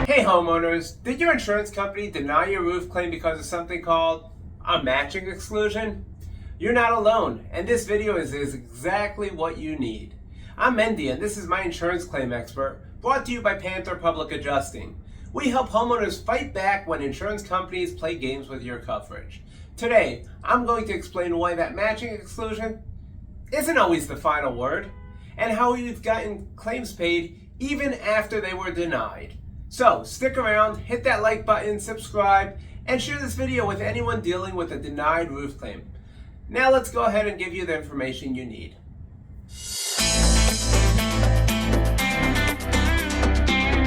Hey homeowners, did your insurance company deny your roof claim because of something called a matching exclusion? You're not alone, and this video is exactly what you need. I'm Mendy, and this is my insurance claim expert, brought to you by Panther Public Adjusting. We help homeowners fight back when insurance companies play games with your coverage. Today, I'm going to explain why that matching exclusion isn't always the final word, and how we've gotten claims paid even after they were denied. So stick around, hit that like button, subscribe, and share this video with anyone dealing with a denied roof claim. Now let's go ahead and give you the information you need.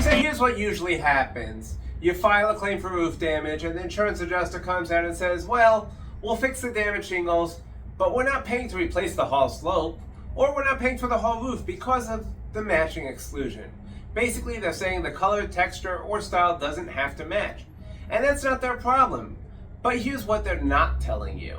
So here's what usually happens. You file a claim for roof damage and the insurance adjuster comes out and says, well, we'll fix the damaged shingles, but we're not paying to replace the hall slope, or we're not paying for the whole roof because of the matching exclusion. Basically, they're saying the color, texture, or style doesn't have to match. And that's not their problem. But here's what they're not telling you.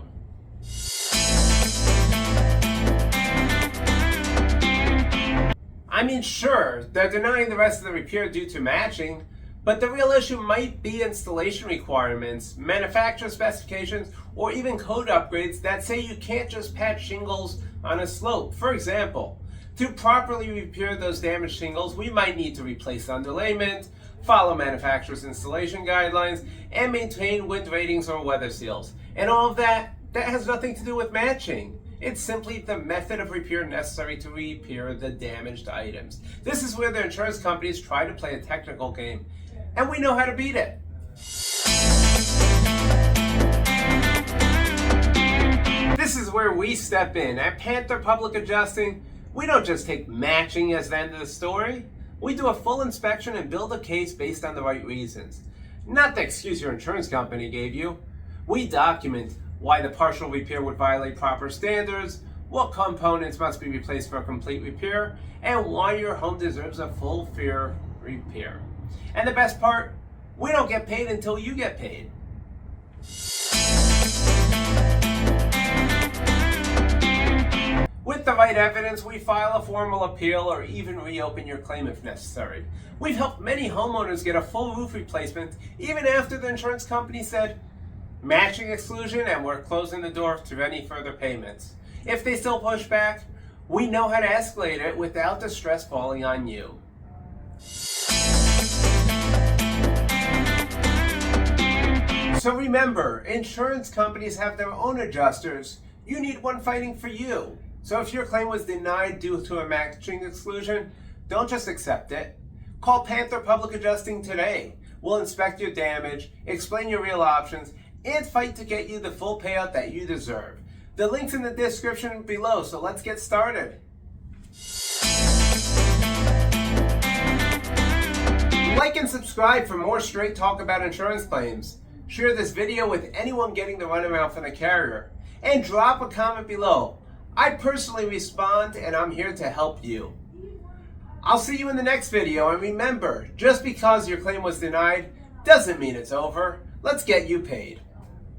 I mean, sure, they're denying the rest of the repair due to matching, but the real issue might be installation requirements, manufacturer specifications, or even code upgrades that say you can't just patch shingles on a slope. For example, to properly repair those damaged shingles, we might need to replace underlayment, follow manufacturer's installation guidelines, and maintain wind ratings or weather seals. And all of that has nothing to do with matching. It's simply the method of repair necessary to repair the damaged items. This is where the insurance companies try to play a technical game, and we know how to beat it. This is where we step in. At Panther Public Adjusting, we don't just take matching as the end of the story. We do a full inspection and build a case based on the right reasons. Not the excuse your insurance company gave you. We document why the partial repair would violate proper standards, what components must be replaced for a complete repair, and why your home deserves a full fair repair. And the best part, we don't get paid until you get paid. With the right evidence, we file a formal appeal or even reopen your claim if necessary. We've helped many homeowners get a full roof replacement even after the insurance company said, matching exclusion, and we're closing the door to any further payments. If they still push back, we know how to escalate it without the stress falling on you. So remember, insurance companies have their own adjusters. You need one fighting for you. So if your claim was denied due to a matching exclusion, don't just accept it. Call Panther Public Adjusting today. We'll inspect your damage, explain your real options, and fight to get you the full payout that you deserve. The link's in the description below, so let's get started. Like and subscribe for more straight talk about insurance claims. Share this video with anyone getting the runaround from the carrier. And drop a comment below. I personally respond, and I'm here to help you. I'll see you in the next video, and remember, just because your claim was denied doesn't mean it's over. Let's get you paid.